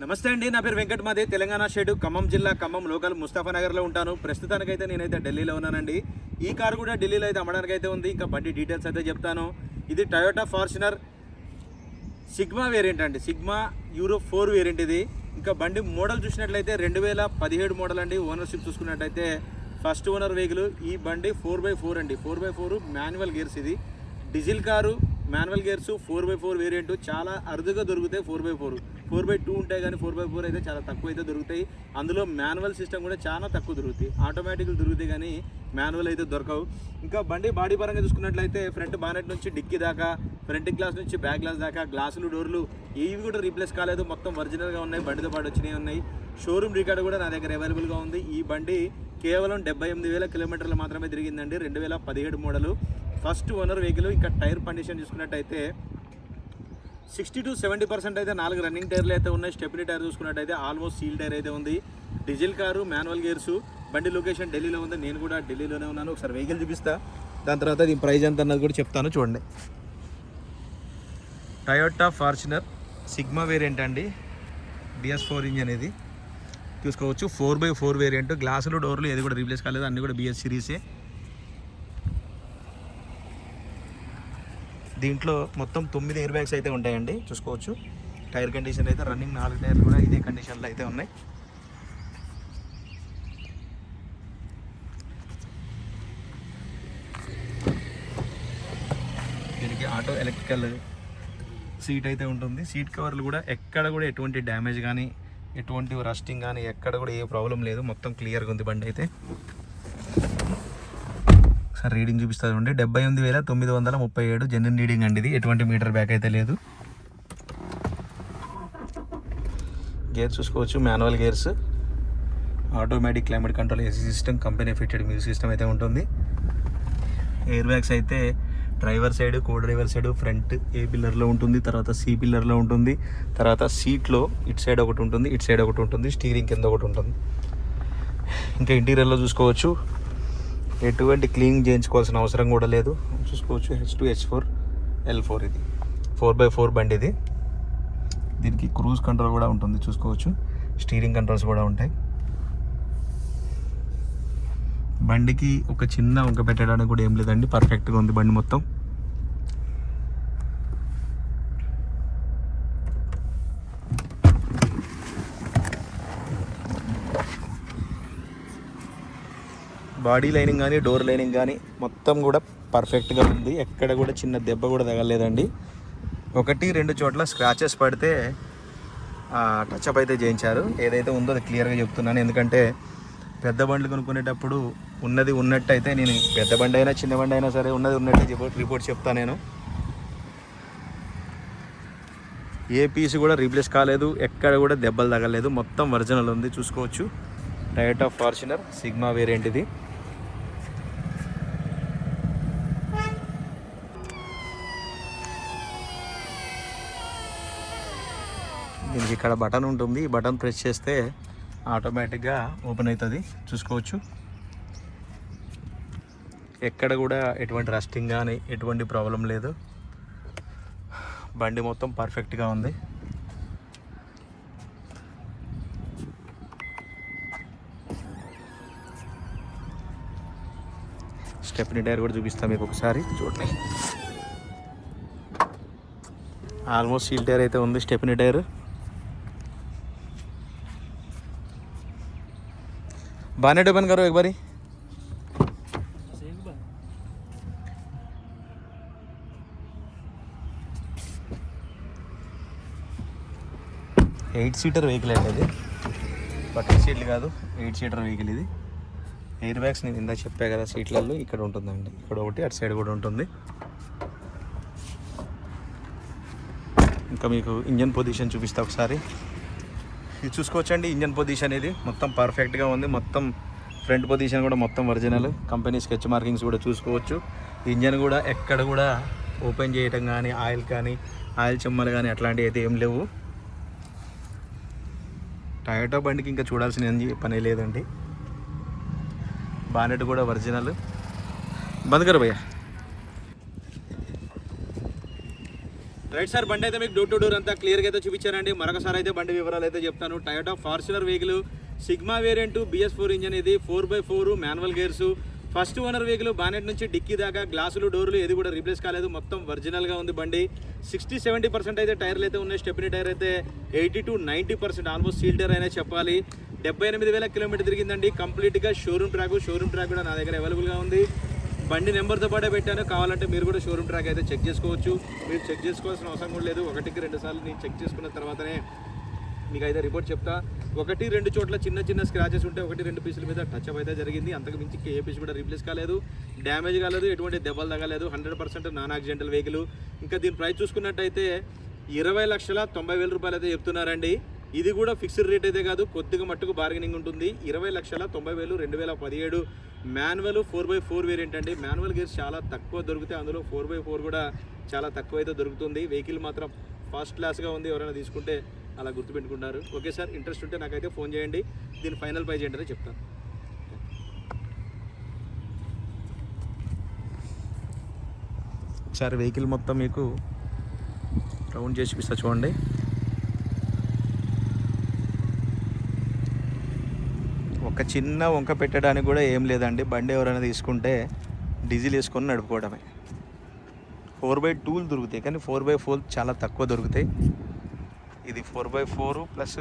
నమస్తే అండి, నా పేరు వెంకట్. మాది తెలంగాణ స్టేట్ ఖమ్మం జిల్లా ఖమ్మం లోకల్ ముస్తాఫానగర్లో ఉంటాను. ప్రస్తుతానికైతే నేనైతే ఢిల్లీలో ఉన్నానండి. ఈ కారు కూడా ఢిల్లీలో అయితే అమ్మడానికి అయితే ఉంది. ఇంకా బండి డీటెయిల్స్ అయితే చెప్తాను. ఇది టయోటా ఫార్చునర్ సిగ్మా వేరియంట్ అండి, సిగ్మా యూరో 4 వేరియంట్ ఇది. ఇంకా బండి మోడల్ చూసినట్లయితే 2017 మోడల్ అండి. ఓనర్షిప్ చూసుకున్నట్టయితే ఫస్ట్ ఓనర్ వెహికల్. ఈ బండి 4x4 అండి, 4x4 మాన్యువల్ గేర్స్. ఇది diesel car, manual gears, 4x4 variant. చాలా అరుదుగా దొరుకుతాయి 4x4. 4x2 ఉంటాయి కానీ 4x4 అయితే చాలా తక్కువ అయితే దొరుకుతాయి. అందులో మాన్యువల్ సిస్టమ్ కూడా చాలా తక్కువ దొరుకుతాయి. ఆటోమేటిక్లు దొరుకుతాయి కానీ మాన్యువల్ అయితే దొరకవు. ఇంకా బండి బాడీ పరంగా చూసుకున్నట్లయితే ఫ్రంట్ బానెట్ నుంచి డిక్కీ దాకా, ఫ్రంట్ గ్లాస్ నుంచి బ్యాక్ గ్లాస్ దాకా, గ్లాసులు, డోర్లు ఏవి కూడా రీప్లేస్ కాలేదు. మొత్తం ఒరిజినల్గా ఉన్నాయి. బండితో పాటు వచ్చినవి ఉన్నాయి. షోరూమ్ రికార్డు కూడా నా దగ్గర అవైలబుల్గా ఉంది. ఈ బండి కేవలం 78,000 కిలోమీటర్లు మాత్రమే తిరిగిందండి. 2017 మోడలు, ఫస్ట్ ఓనర్ వెహికల్. ఇంకా టైర్ కండిషన్ చూసుకున్నట్టయితే 60 to 70% అయితే 4 రన్నింగ్ టైర్లు అయితే ఉన్నాయి. స్టెప్నీ టైర్ చూసుకున్నట్టయితే ఆల్మోస్ట్ సీల్ టైర్ అయితే ఉంది. Diesel car, manual gears. బండి లొకేషన్ ఢిల్లీలో ఉంది. నేను కూడా ఢిల్లీలోనే ఉన్నాను. ఒకసారి వెహికల్ చూపిస్తా, దాని తర్వాత దీని ప్రైస్ ఎంత అన్నది కూడా చెప్తాను. చూడండి, టయోటా ఫార్చునర్ సిగ్మా వేరియంట్ అండి. BS4 ఇంజన్ ఇది చూసుకోవచ్చు. 4x4 variant. గ్లాసులు, డోర్లు ఏది కూడా రీప్లేస్ కాలేదు. అన్నీ కూడా BS సిరీసే. దీంట్లో మొత్తం 9 ఎయిర్ బ్యాగ్స్ అయితే ఉంటాయండి, చూసుకోవచ్చు. టైర్ కండిషన్ అయితే రన్నింగ్ 4 టైర్లు కూడా ఇదే కండిషన్లో అయితే ఉన్నాయి. దీనికి ఆటో ఎలక్ట్రికల్ సీట్ అయితే ఉంటుంది. సీట్ కవర్లు కూడా ఎక్కడ కూడా ఎటువంటి డ్యామేజ్ కానీ, ఎటువంటి రస్టింగ్ కానీ ఎక్కడ కూడా ఏ ప్రాబ్లం లేదు. మొత్తం క్లియర్గా ఉంది బండి అయితే. ఒకసారి రీడింగ్ చూపిస్తుంది అండి. 78,937 జెన్యున్ రీడింగ్ అండి ఇది. ఎటువంటి మీటర్ బ్యాక్ అయితే లేదు. గేర్స్ చూసుకోవచ్చు, manual gears, automatic climate control AC system, company fitted music system అయితే ఉంటుంది. ఎయిర్ బ్యాగ్స్ అయితే driver side, co driver side, front A పిల్లర్లో ఉంటుంది, తర్వాత C పిల్లర్లో ఉంటుంది, తర్వాత సీట్లో ఇటు సైడ్ ఒకటి ఉంటుంది, ఇటు సైడ్ ఒకటి ఉంటుంది, స్టీరింగ్ కింద ఒకటి ఉంటుంది. ఇంకా ఇంటీరియర్లో చూసుకోవచ్చు, ఎటువంటి క్లీనింగ్ చేయించుకోవాల్సిన అవసరం కూడా లేదు. చూసుకోవచ్చు, H2 H4 L4 ఇది 4x4 బండి ఇది. దీనికి క్రూజ్ కంట్రోల్ కూడా ఉంటుంది, చూసుకోవచ్చు. స్టీరింగ్ కంట్రోల్స్ కూడా ఉంటాయి. బండికి ఒక చిన్న వంక పెట్టడానికి కూడా ఏం లేదండి, పర్ఫెక్ట్గా ఉంది బండి మొత్తం. బాడీ లైనింగ్ కానీ, డోర్ లైనింగ్ కానీ మొత్తం కూడా పర్ఫెక్ట్గా ఉంది. ఎక్కడ కూడా చిన్న దెబ్బ కూడా తగలేదండి. 1-2 చోట్ల స్క్రాచెస్ పడితే టచ్అప్ అయితే చేయించారు. ఏదైతే ఉందో అది క్లియర్గా చెప్తున్నాను. ఎందుకంటే పెద్ద బండ్లు కొనుక్కునేటప్పుడు ఉన్నది ఉన్నట్టు అయితే, నేను పెద్ద బండి అయినా చిన్న బండి అయినా సరే ఉన్నది ఉన్నట్టు రిపోర్ట్ చెప్తాను నేను. ఏ పీస్ కూడా రీప్లేస్ కాలేదు, ఎక్కడ కూడా దెబ్బలు తగలేదు, మొత్తం ఒరిజినల్ ఉంది. చూసుకోవచ్చు, టయోటా ఫార్చునర్ సిగ్మా వేరియంట్ ఇది. దీనికి ఇక్కడ బటన్ ఉంటుంది. ఈ బటన్ ప్రెస్ చేస్తే ఆటోమేటిక్గా ఓపెన్ అవుతుంది, చూసుకోవచ్చు. ఎక్కడ కూడా ఎటువంటి రస్టింగ్ కానీ ఎటువంటి ప్రాబ్లం లేదు. బండి మొత్తం పర్ఫెక్ట్గా ఉంది. స్టెప్నీ టైర్ కూడా చూపిస్తాను మీకు ఒకసారి, చూడండి. ఆల్మోస్ట్ సీల్ టైర్ అయితే ఉంది, స్టెప్నీ టైర్. बानेट ओपन करो एक बारी. ఎయిట్ సీటర్ వెహికల్ అండి ఇది, 10 సీట్లు కాదు, 8 సీటర్ వెహికల్ ఇది. ఎయిర్ బ్యాగ్స్ నేను ఇందాక చెప్పా కదా, సీట్లలో ఇక్కడ ఉంటుందండి, ఇక్కడ ఒకటి, అటు సైడ్ కూడా ఉంటుంది. ఇంకా మీకు ఇంజన్ పొజిషన్ చూపిస్తా ఒకసారి. ఇది చూసుకోవచ్చండి, ఇంజన్ పొజిషన్ ఇది మొత్తం పర్ఫెక్ట్గా ఉంది. మొత్తం ఫ్రంట్ పొజిషన్ కూడా మొత్తం ఒరిజినల్, కంపెనీ స్కెచ్ మార్కింగ్స్ కూడా చూసుకోవచ్చు. ఇంజన్ కూడా ఎక్కడ కూడా ఓపెన్ చేయటం కానీ, ఆయిల్ చెమ్మలు కానీ అట్లాంటివి అయితే ఏం లేవు. టయోటా బండికి ఇంకా చూడాల్సిన పని లేదండి. బానెట్ కూడా ఒరిజినల్. బంద్ కరు భయ్యా. రైట్ సార్, బండి అయితే మీకు డోర్ టు డోర్ అంతా క్లియర్గా అయితే చూపించానండి. మరొకసారి అయితే బండి వివరాలు అయితే చెప్తాను. Toyota Fortuner vehicle sigma variant BS4 engine, ఇది 4x4 manual gears. First owner vehicle, bonnet నుంచి డిక్కీ దాకా గ్లాసులు డోర్లు ఏది కూడా రీప్లేస్ కాలేదు, మొత్తం ఒరిజినల్గా ఉంది బండి. 60-70% అయితే టైర్లు అయితే ఉన్నాయి. స్టెప్నీ టైర్ అయితే 80-90% ఆల్మోస్ట్ సీల్ టైర్ అయినా చెప్పాలి. 78,000 కిలోమీటర్ తిరిగిందండి. కంప్లీట్గా షోరూమ్ ట్రాక్ కూడా నా దగ్గర అవైలబుల్గా ఉంది. బండి నెంబర్తో పాటే పెట్టాను, కావాలంటే మీరు కూడా షోరూమ్ ట్రాక్ అయితే చెక్ చేసుకోవచ్చు. మీరు చెక్ చేసుకోవాల్సిన అవసరం కూడా లేదు. 1-2 సార్లు నేను చెక్ చేసుకున్న తర్వాతనే మీకు అయితే రిపోర్ట్ చెప్తా. 1-2 చోట్ల చిన్న స్క్రాచెస్ ఉంటే 1-2 పీసుల మీద టచ్ అప్ అయితే జరిగింది. అంతకు మించి ఏ పీస్ కూడా రీప్లేస్ కాలేదు, డ్యామేజ్ కాలేదు, ఎటువంటి దెబ్బలు తగలేదు. 100% నాన్ యాక్సిడెంటల్ వెహికల్. ఇంకా దీని ప్రైస్ చూసుకున్నట్టయితే 20,90,000 రూపాయలు అయితే చెప్తున్నారండి. ఇది కూడా ఫిక్స్డ్ రేట్ అయితే కాదు, కొద్దిగా మట్టుకు బార్గెనింగ్ ఉంటుంది. 20,90,000, 2017 మాన్యువల్ 4x4 వేరియంట్ అండి. మాన్యువల్ గేర్స్ చాలా తక్కువ దొరుకుతాయి, అందులో 4x4 కూడా చాలా తక్కువ అయితే దొరుకుతుంది. వెహికల్ మాత్రం ఫస్ట్ క్లాస్గా ఉంది, ఎవరైనా తీసుకుంటే అలా గుర్తుపెట్టుకుంటారు. ఓకే సార్, ఇంట్రెస్ట్ ఉంటే నాకైతే ఫోన్ చేయండి. దీని ఫైనల్ ప్రైస్ ఏంటనే చెప్తాను. ఒకసారి వెహికల్ మొత్తం మీకు రౌండ్ చేసి చూపిస్తా చూడండి. ఒక చిన్న వంక పెట్టడానికి కూడా ఏం లేదండి. బండి ఎవరైనా తీసుకుంటే డీజిల్ వేసుకొని నడుపుకోవడమే. 4x2 దొరుకుతాయి, కానీ 4x4 చాలా తక్కువ దొరుకుతాయి. ఇది 4x4 ప్లస్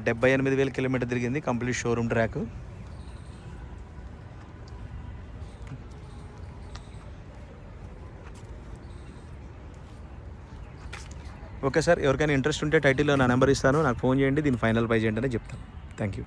78,000 కిలోమీటర్ తిరిగింది, complete showroom track. Okay sir, ఎవరికైనా ఇంట్రెస్ట్ ఉంటే టైటిల్లో నా నెంబర్ ఇస్తాను, నాకు ఫోన్ చేయండి. దీని ఫైనల్ ప్రైస్ ఏంటనే చెప్తాను. Thank you.